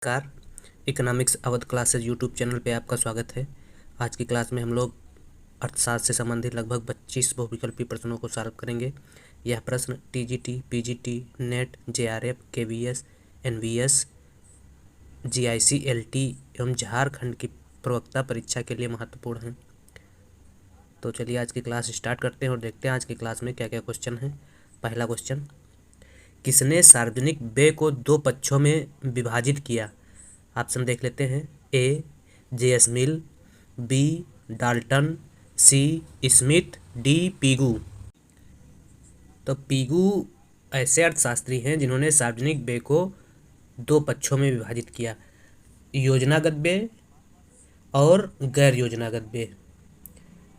Car economics Awadh classes YouTube channel पे आपका स्वागत है। आज की क्लास में हम लोग अर्थशास्त्र से संबंधित लगभग 25 बहुविकल्पी प्रश्नों को सॉल्व करेंगे। यह प्रश्न TGT, PGT, NET, JRF, KVS, NVS, GIC, LT एवं झारखंड की प्रवक्ता परीक्षा के लिए महत्वपूर्ण है। तो चलिए आज की क्लास स्टार्ट करते हैं और देखते हैं आज की क्लास में क्या क्या क्वेश्चन है। पहला क्वेश्चन, किसने सार्वजनिक व्यय को दो पक्षों में विभाजित किया? ऑप्शन देख लेते हैं। ए जे.एस. मिल, बी डाल्टन, सी स्मिथ, डी पीगू। तो पीगू ऐसे अर्थशास्त्री हैं जिन्होंने सार्वजनिक व्यय को दो पक्षों में विभाजित किया, योजनागत व्यय और गैर योजनागत व्यय।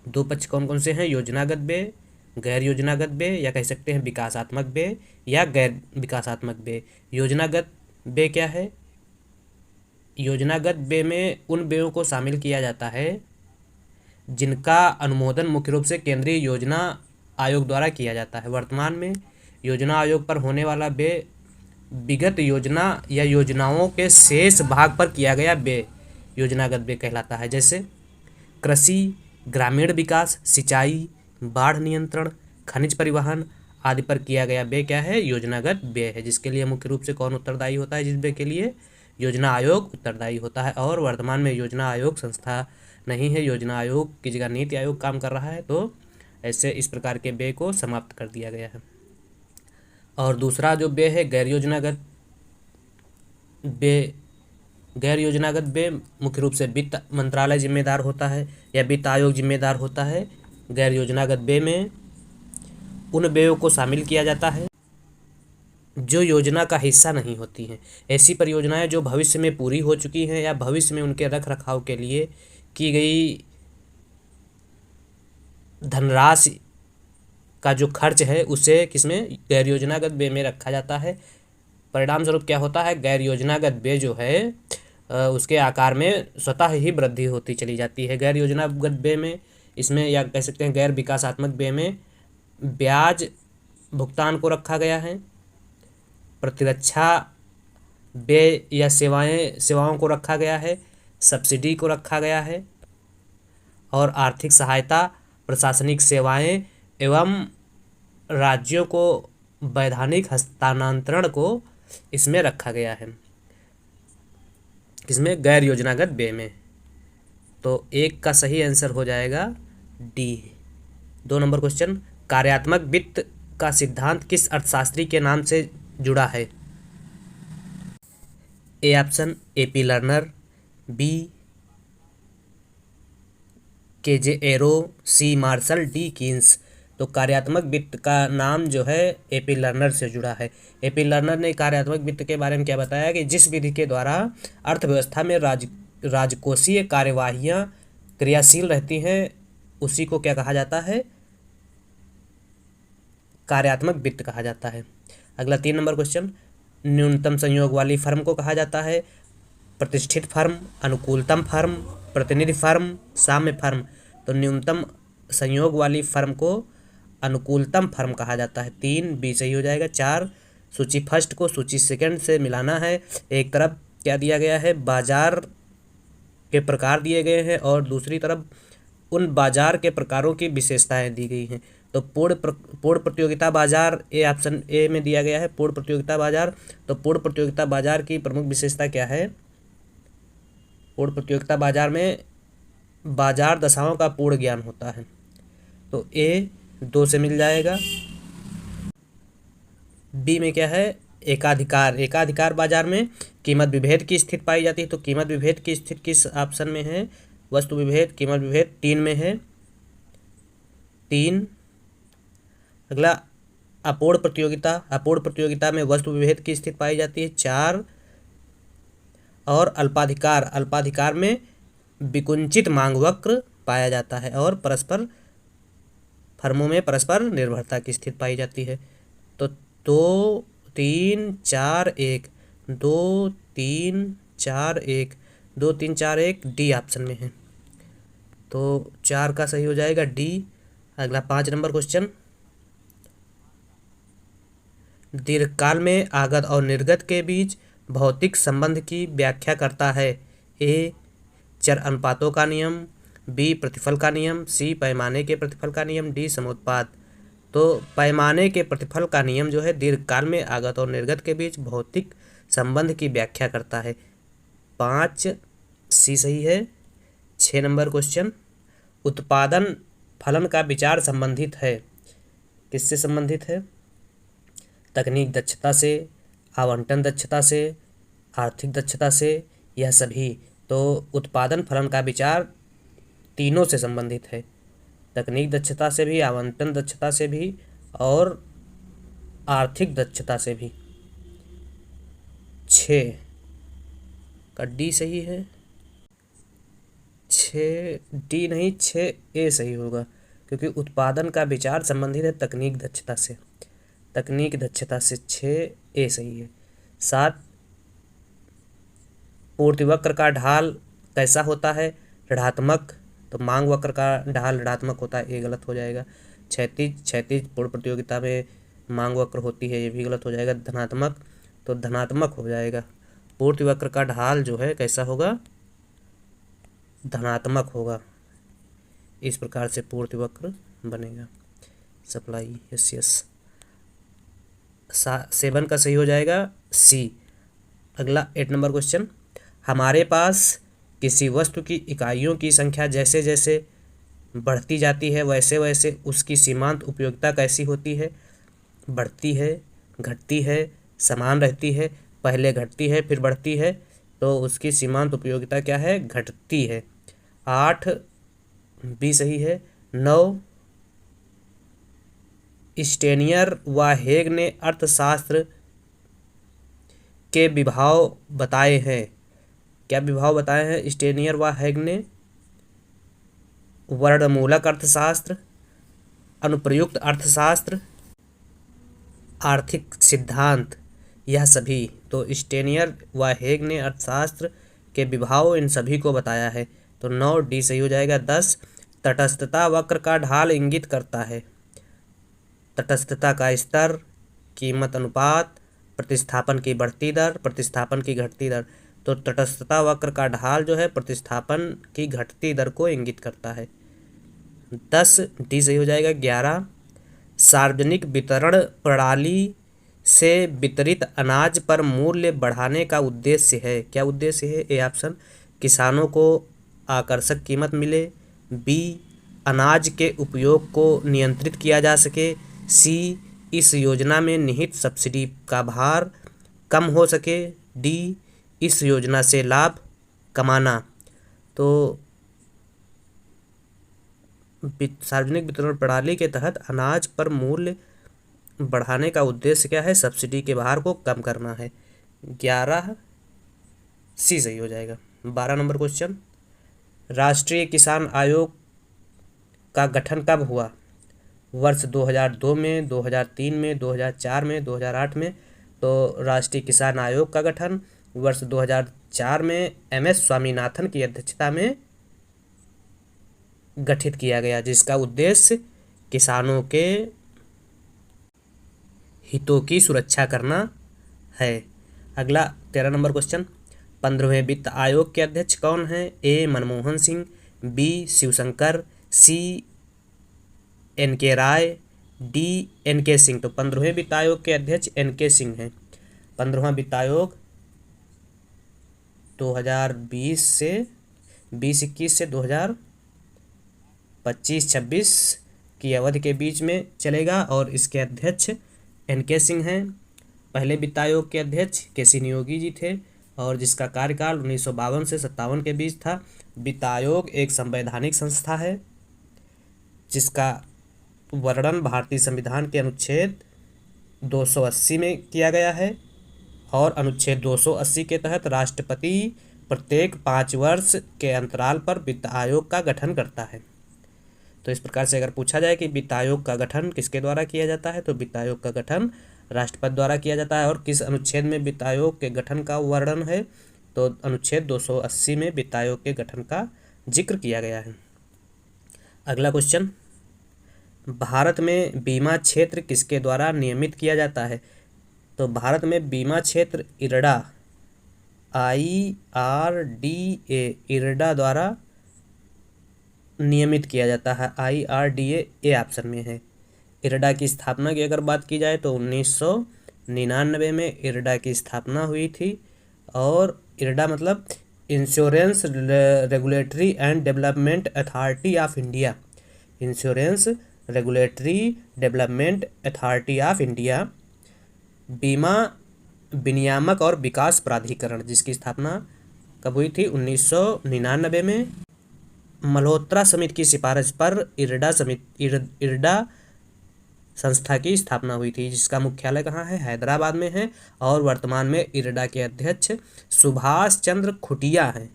दो पक्ष कौन कौन से हैं? योजनागत व्यय, गैर योजनागत व्यय, या कह सकते हैं विकासात्मक व्यय या गैर विकासात्मक व्यय। योजनागत व्यय क्या है? योजनागत व्यय में उन व्ययों को शामिल किया जाता है जिनका अनुमोदन मुख्य रूप से केंद्रीय योजना आयोग द्वारा किया जाता है। वर्तमान में योजना आयोग पर होने वाला व्यय विगत योजना या योजनाओं के शेष भाग पर किया गया व्यय योजनागत व्यय कहलाता है। जैसे कृषि, ग्रामीण विकास, सिंचाई, बाढ़ नियंत्रण, खनिज परिवहन आदि पर किया गया व्यय क्या है? योजनागत व्यय है, जिसके लिए मुख्य रूप से कौन उत्तरदायी होता है? जिस व्यय के लिए योजना आयोग उत्तरदायी होता है। और वर्तमान में योजना आयोग संस्था नहीं है, योजना आयोग की जगह नीति आयोग काम कर रहा है। तो ऐसे इस प्रकार के व्यय को समाप्त कर दिया गया है। और दूसरा जो व्यय है गैर योजनागत व्यय। गैर योजनागत व्यय मुख्य रूप से वित्त मंत्रालय जिम्मेदार होता है या वित्त आयोग जिम्मेदार होता है। गैर योजनागत व्यय में उन व्ययों को शामिल किया जाता है जो योजना का हिस्सा नहीं होती हैं। ऐसी परियोजनाएं जो भविष्य में पूरी हो चुकी हैं या भविष्य में उनके रख रखाव के लिए की गई धनराशि का जो खर्च है उसे किसमें? गैर योजनागत व्यय में रखा जाता है। परिणाम स्वरूप क्या होता है? गैर योजनागत व्यय जो है उसके आकार में स्वतः ही वृद्धि होती चली जाती है। गैर योजनागत व्यय में इसमें या कह सकते हैं गैर विकासात्मक व्यय में ब्याज भुगतान को रखा गया है, प्रतिरक्षा व्यय या सेवाओं को रखा गया है, सब्सिडी को रखा गया है और आर्थिक सहायता, प्रशासनिक सेवाएं एवं राज्यों को वैधानिक हस्तांतरण को इसमें रखा गया है। इसमें गैर योजनागत व्यय में। तो एक का सही आंसर हो जाएगा डी। 2 नंबर क्वेश्चन, कार्यात्मक वित्त का सिद्धांत किस अर्थशास्त्री के नाम से जुड़ा है? A option A P. Lerner, B K J. Arrow, C Marshall, D Keynes. तो कार्यात्मक वित्त का नाम जो है ए.पी. लर्नर से जुड़ा है। ए.पी. लर्नर ने कार्यात्मक वित्त के बारे में क्या बताया कि जिस विधि के द्वारा अर्थव्यवस्था में राजकोषीय कार्यवाहियाँ क्रियाशील रहती हैं उसी को क्या कहा जाता है? कार्यात्मक वित्त कहा जाता है। अगला 3 नंबर क्वेश्चन, न्यूनतम संयोग वाली फर्म को कहा जाता है प्रतिष्ठित फर्म, अनुकूलतम फर्म, प्रतिनिधि फर्म, साम्य फर्म। तो न्यूनतम संयोग वाली फर्म को अनुकूलतम फर्म कहा जाता है। 3 बी सही हो जाएगा। 4, सूची फर्स्ट को सूची सेकंड से मिलाना है। एक तरफ क्या दिया गया है? बाजार के प्रकार दिए गए हैं और दूसरी तरफ उन बाजार के प्रकारों की विशेषताएं दी गई हैं। तो पूर्ण प्रतियोगिता बाजार ए ऑप्शन ए में दिया गया है, पूर्ण प्रतियोगिता बाजार। तो पूर्ण प्रतियोगिता बाजार की प्रमुख विशेषता क्या है? पूर्ण प्रतियोगिता बाजार में बाजार दशाओं का पूर्ण ज्ञान होता है। तो ए 2 से मिल जाएगा। बी में क्या है? एकाधिकार। एकाधिकार बाजार में कीमत विभेद की स्थिति पाई जाती है। तो कीमत विभेद की स्थिति किस ऑप्शन में है? वस्तु विभेद, कीमत विभेद 3 में है। 3। अगला अपूर्ण प्रतियोगिता। अपूर्ण प्रतियोगिता में वस्तु विभेद की स्थिति पाई जाती है। 4। और अल्पाधिकार। अल्पाधिकार में विकुंचित मांग वक्र पाया जाता है और परस्पर फर्मों में परस्पर निर्भरता की स्थिति पाई जाती है। तो 2 3 4 1 2 3 4 1 2 3 4 1 डी ऑप्शन में है। तो 4 का सही हो जाएगा डी। अगला 5 नंबर क्वेश्चन, दीर्घकाल में आगत और निर्गत के बीच भौतिक संबंध की व्याख्या करता है? ए चर अनुपातों का नियम, बी प्रतिफल का नियम, सी पैमाने के प्रतिफल का नियम, डी समुत्पाद। तो पैमाने के प्रतिफल का नियम जो है दीर्घकाल में आगत और निर्गत के बीच भौतिक संबंध की व्याख्या करता है। 5 सी सही है। 6 नंबर क्वेश्चन, उत्पादन फलन का विचार संबंधित है? किससे संबंधित है? तकनीक दक्षता से, आवंटन दक्षता से, आर्थिक दक्षता से, यह सभी। तो उत्पादन फलन का विचार तीनों से संबंधित है, तकनीक दक्षता से भी, आवंटन दक्षता से भी और आर्थिक दक्षता से भी। 6 का डी सही है। 6 डी नहीं, 6 ए सही होगा, क्योंकि उत्पादन का विचार संबंधित है तकनीक दक्षता से, तकनीक दक्षता से 6 ए सही है। 7 पूर्ति वक्र का ढाल कैसा होता है? ऋणात्मक। तो मांग वक्र का ढाल ऋणात्मक होता है, ये गलत हो जाएगा। क्षैतिज पूर्ण प्रतियोगिता में मांग वक्र होती है, ये भी गलत हो जाएगा। धनात्मक, तो धनात्मक हो जाएगा। पूर्ति वक्र का ढाल जो है कैसा होगा? धनात्मक होगा। इस प्रकार से पूर्ति वक्र बनेगा। Supply, yes yes. 7 का सही हो जाएगा सी। अगला 8 नंबर क्वेश्चन, हमारे पास किसी वस्तु की इकाइयों की संख्या जैसे जैसे बढ़ती जाती है वैसे वैसे उसकी सीमांत उपयोगिता कैसी होती है? बढ़ती है, घटती है, समान रहती है? पहले घटती है फिर बढ़ती है, तो उसकी सीमांत उपयोगिता क्या है? घटती है। 8 बी सही है। 9 स्टेनियर व हेग ने अर्थशास्त्र के विभाव बताए हैं। क्या विभाव बताए हैं स्टेनियर व हेग ने? वर्णमूलक अर्थशास्त्र, अनुप्रयुक्त अर्थशास्त्र, आर्थिक सिद्धांत, यह सभी। तो स्टेनियर व हेग ने अर्थशास्त्र के विभाव इन सभी को बताया है, तो 9 डी सही हो जाएगा। 10 तटस्थता वक्र का ढाल इंगित करता है? तटस्थता का स्तर, कीमत अनुपात, प्रतिस्थापन की बढ़ती दर, प्रतिस्थापन की घटती दर। तो तटस्थता वक्र का ढाल जो है प्रतिस्थापन की घटती दर को इंगित करता है। 10 डी सही हो जाएगा। 11 सार्वजनिक वितरण प्रणाली से वितरित अनाज पर मूल्य बढ़ाने का उद्देश्य है? क्या उद्देश्य है? ए ऑप्शन, किसानों को आकर्षक कीमत मिले, बी अनाज के उपयोग को नियंत्रित किया जा सके, सी इस योजना में निहित सब्सिडी का भार कम हो सके, डी इस योजना से लाभ कमाना। तो सार्वजनिक वितरण प्रणाली के तहत अनाज पर मूल्य बढ़ाने का उद्देश्य क्या है? सब्सिडी के भार को कम करना है। 11 सी सही हो जाएगा। 12 नंबर क्वेश्चन, राष्ट्रीय किसान आयोग का गठन कब हुआ? वर्ष 2002 में, 2003 में, 2004 में, 2008 में। तो राष्ट्रीय किसान आयोग का गठन वर्ष 2004 में एम.एस. स्वामीनाथन की अध्यक्षता में गठित किया गया, जिसका उद्देश्य किसानों के हितों की सुरक्षा करना है। अगला 13 नंबर क्वेश्चन, 15वें वित्त आयोग के अध्यक्ष कौन हैं? ए मनमोहन सिंह, बी शिवशंकर, सी एन.के. राय, डी एन.के. सिंह। तो 15वें वित्त आयोग के अध्यक्ष एन.के. सिंह हैं। 15वां वित्त आयोग 2020 से 2021 से 2025-26 की अवधि के बीच में चलेगा और इसके अध्यक्ष एन.के. सिंह हैं। पहले वित्त आयोग के अध्यक्ष के.सी. नियोगी जी थे और जिसका कार्यकाल 1952 से 57 के बीच था। वित्त आयोग एक संवैधानिक संस्था है जिसका वर्णन भारतीय संविधान के अनुच्छेद 280 में किया गया है और अनुच्छेद 280 के तहत राष्ट्रपति प्रत्येक 5 वर्ष के अंतराल पर वित्त आयोग का गठन करता है। तो इस प्रकार से अगर पूछा जाए कि वित्त आयोग का गठन किसके द्वारा किया जाता है, तो वित्त आयोग का गठन राष्ट्रपति द्वारा किया जाता है। और किस अनुच्छेद में वित्त आयोग के गठन का वर्णन है, तो अनुच्छेद 280 में वित्त आयोग के गठन का जिक्र किया गया है। अगला क्वेश्चन, भारत में बीमा क्षेत्र किसके द्वारा नियमित किया जाता है? तो भारत में बीमा क्षेत्र इरडा IRDA इरडा द्वारा नियमित किया जाता है। IRDA ए ऑप्शन में है। इरडा की स्थापना की अगर बात की जाए तो 1999 में इरडा की स्थापना हुई थी। और इरडा मतलब insurance regulatory and development authority of India. Insurance regulatory development authority of India बीमा विनियामक और विकास प्राधिकरण, जिसकी स्थापना कब हुई थी? 1999 में। मल्होत्रा समिति की सिफारिश पर इरडा संस्था की स्थापना हुई थी, जिसका मुख्यालय कहाँ है? हैदराबाद में है। और वर्तमान में इरडा के अध्यक्ष सुभाष चंद्र खुटिया हैं।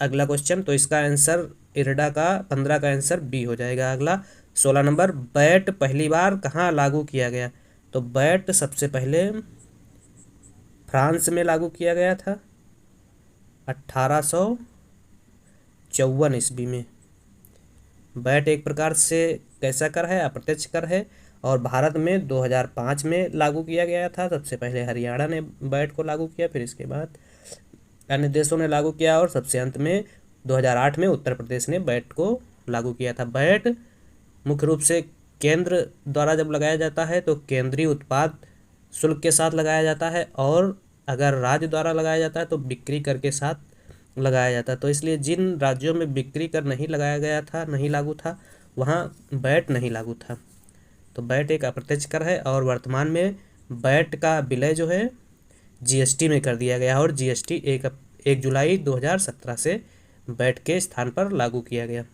अगला क्वेश्चन, तो इसका आंसर इरडा का 15 का आंसर बी हो जाएगा। अगला 16 नंबर, बैट पहली बार कहाँ लागू किया गया? तो बैट सबसे पहले फ्रांस में लागू किया गया था 1854 ईस्वी में। बैट एक प्रकार से कैसा कर है? अप्रत्यक्ष कर है। और भारत में 2005 में लागू किया गया था। सबसे पहले हरियाणा ने बैट को लागू किया, फिर इसके बाद अन्य देशों ने लागू किया, और सबसे अंत में 2008 में उत्तर प्रदेश ने बैट को लागू किया था। बैट मुख्य रूप से केंद्र द्वारा जब लगाया जाता है तो केंद्रीय उत्पाद शुल्क के साथ लगाया जाता है, और अगर राज्य द्वारा लगाया जाता है तो बिक्री कर के साथ लगाया जाता है। तो इसलिए जिन राज्यों में बिक्री कर नहीं लगाया गया था, नहीं लागू था, वहाँ बैट नहीं लागू था। तो बैट एक अप्रत्यक्ष कर है। और वर्तमान में बैट का विलय जो है जीएसटी में कर दिया गया, और जीएसटी 1 जुलाई 2017 से बैट के स्थान पर लागू किया गया।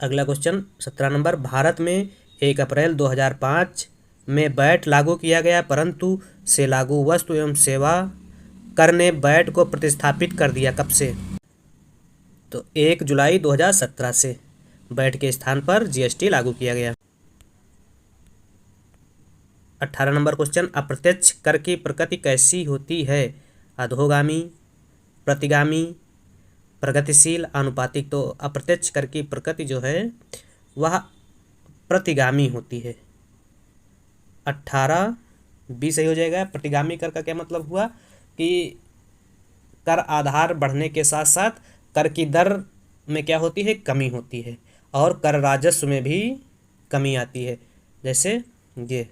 अगला क्वेश्चन 17 नंबर, भारत में 1 अप्रैल 2005 में बैट लागू किया गया, परंतु से लागू वस्तु एवं सेवा कर ने बैट को प्रतिस्थापित कर दिया। कब से? तो 1 जुलाई 2017 से बैट के स्थान पर जीएसटी लागू किया गया। 18 नंबर क्वेश्चन, अप्रत्यक्ष कर की प्रकृति कैसी होती है? अधोगामी, प्रतिगामी, प्रगतिशील, आनुपातिक। तो अप्रत्यक्ष कर की प्रकृति जो है वह प्रतिगामी होती है। 18 बी सही हो जाएगा। प्रतिगामी कर का क्या मतलब हुआ कि कर आधार बढ़ने के साथ साथ कर की दर में क्या होती है? कमी होती है, और कर राजस्व में भी कमी आती है। जैसे ये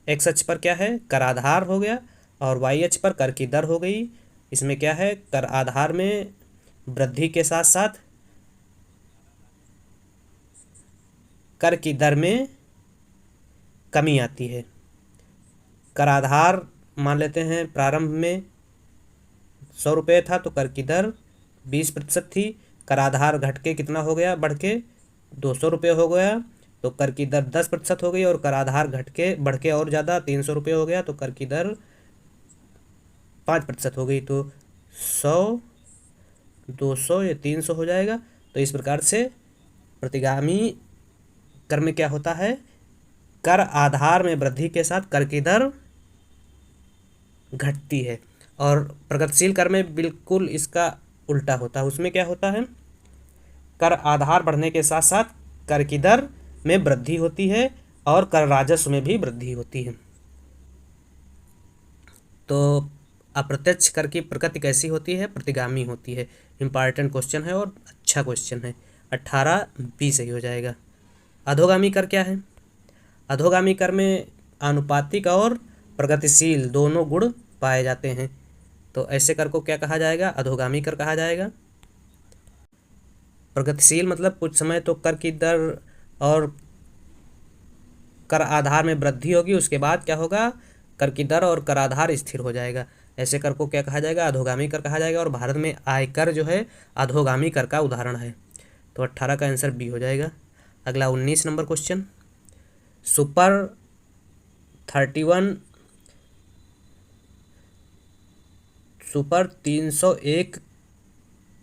एक्स अक्ष पर क्या है? कर आधार हो गया, और वाई अक्ष पर कर की दर हो गई। इसमें क्या है? कर आधार में वृद्धि के साथ साथ कर की दर में कमी आती है। कर आधार मान लेते हैं प्रारंभ में 100 रुपये था, तो कर की दर 20% थी। कर आधार घट के कितना हो गया? बढ़ के 200 रुपये हो गया, तो कर की दर 10% हो गई। और कर आधार घट के बढ़ के और ज़्यादा 300 रुपये हो गया, तो कर की दर 5% हो गई। तो 100, 200 या 300 हो जाएगा। तो इस प्रकार से प्रतिगामी कर में क्या होता है? कर आधार में वृद्धि के साथ कर की दर घटती है। और प्रगतिशील कर में बिल्कुल इसका उल्टा होता है। उसमें क्या होता है? कर आधार बढ़ने के साथ साथ कर की दर में वृद्धि होती है, और कर राजस्व में भी वृद्धि होती है। तो अप्रत्यक्ष कर की प्रकृति कैसी होती है? प्रतिगामी होती है। इंपॉर्टेंट क्वेश्चन है और अच्छा क्वेश्चन है। 18 बी सही हो जाएगा। अधोगामी कर क्या है? अधोगामी कर में आनुपातिक और प्रगतिशील दोनों गुण पाए जाते हैं। तो ऐसे कर को क्या कहा जाएगा? अधोगामी कर कहा जाएगा। प्रगतिशील मतलब कुछ समय तो कर की दर और कर आधार में वृद्धि होगी, उसके बाद क्या होगा? कर की दर और कर आधार स्थिर हो जाएगा। ऐसे कर को क्या कहा जाएगा? अधोगामी कर कहा जाएगा। और भारत में आयकर जो है अधोगामी कर का उदाहरण है। तो 18 का आंसर बी हो जाएगा। अगला 19 नंबर क्वेश्चन, सुपर 301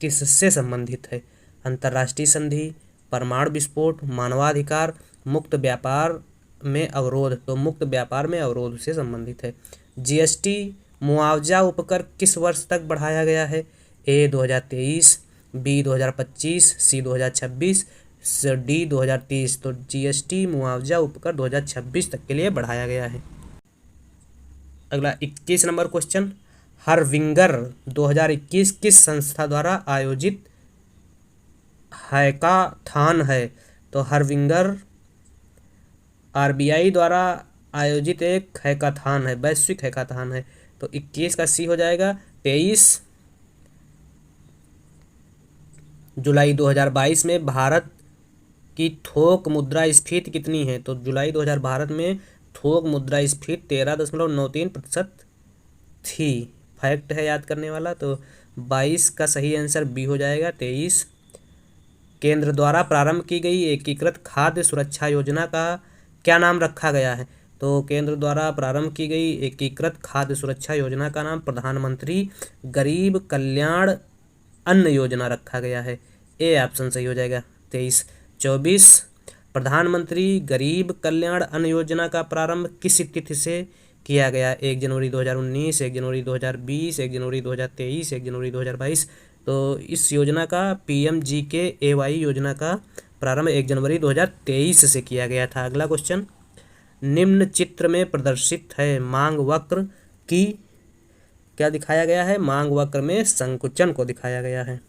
किससे संबंधित है? अंतर्राष्ट्रीय संधि, परमाणु विस्फोट, मानवाधिकार, मुक्त व्यापार में अवरोध। तो मुक्त व्यापार में अवरोध से संबंधित है। जीएसटी मुआवजा उपकर किस वर्ष तक बढ़ाया गया है? ए 2023, बी 2025, सी 2026, डी 2030। तो जीएसटी मुआवजा उपकर 2026 तक के लिए बढ़ाया गया है। अगला 21 नंबर क्वेश्चन, हरविंगर 2021 किस संस्था द्वारा आयोजित हैकाथॉन है? तो हरविंगर आरबीआई द्वारा आयोजित एक हैकाथॉन है, वैश्विक हैकाथॉन है। तो 21 का सी हो जाएगा। 23 जुलाई 2022 में भारत की थोक मुद्रास्फीति कितनी है? तो जुलाई 2000 भारत में थोक मुद्रास्फीति 13.93% थी। फैक्ट है याद करने वाला। तो 22 का सही आंसर बी हो जाएगा। 23 केंद्र द्वारा प्रारंभ की गई एकीकृत खाद्य सुरक्षा योजना का क्या नाम रखा गया है? तो केंद्र द्वारा प्रारंभ की गई एकीकृत खाद्य सुरक्षा योजना का नाम प्रधानमंत्री गरीब कल्याण अन्न योजना रखा गया है। ए ऑप्शन सही हो जाएगा। 23 24 प्रधानमंत्री गरीब कल्याण अन्न योजना का प्रारंभ किस तिथि से किया गया? 1 जनवरी 2019, 1 जनवरी 2020, 1 जनवरी 2023, 1 जनवरी 2022। तो इस योजना का PMGKAY योजना का प्रारंभ 1 जनवरी 2023 से किया गया था। अगला क्वेश्चन, निम्न चित्र में प्रदर्शित है मांग वक्र की क्या दिखाया गया है? मांग वक्र में संकुचन को दिखाया गया है।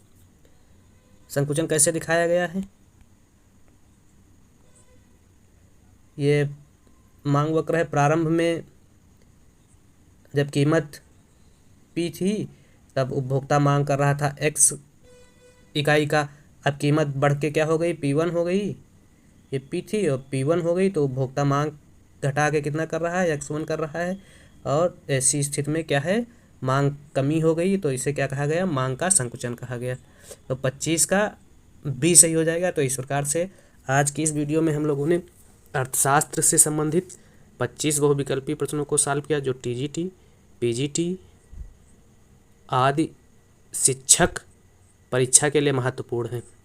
संकुचन कैसे दिखाया गया है? ये मांग वक्र है, प्रारंभ में जब कीमत P थी तब उपभोक्ता मांग कर रहा था X इकाई का। अब कीमत बढ़ के क्या हो गई? P1 हो गई। ये P थी और P1 हो गई, तो उपभोक्ता मांग घटा के कितना कर रहा है? X1 कर रहा है। और ऐसी स्थिति में क्या है? मांग कमी हो गई, तो इसे क्या कहा गया? मांग का संकुचन कहा गया। तो 25 का बी सही हो जाएगा। तो इस प्रकार से आज की इस वीडियो में हम लोगों ने अर्थशास्त्र से संबंधित 25 बहुविकल्पीय प्रश्नों को सॉल्व किया, जो TGT, PGT आदि शिक्षक परीक्षा के लिए महत्वपूर्ण है।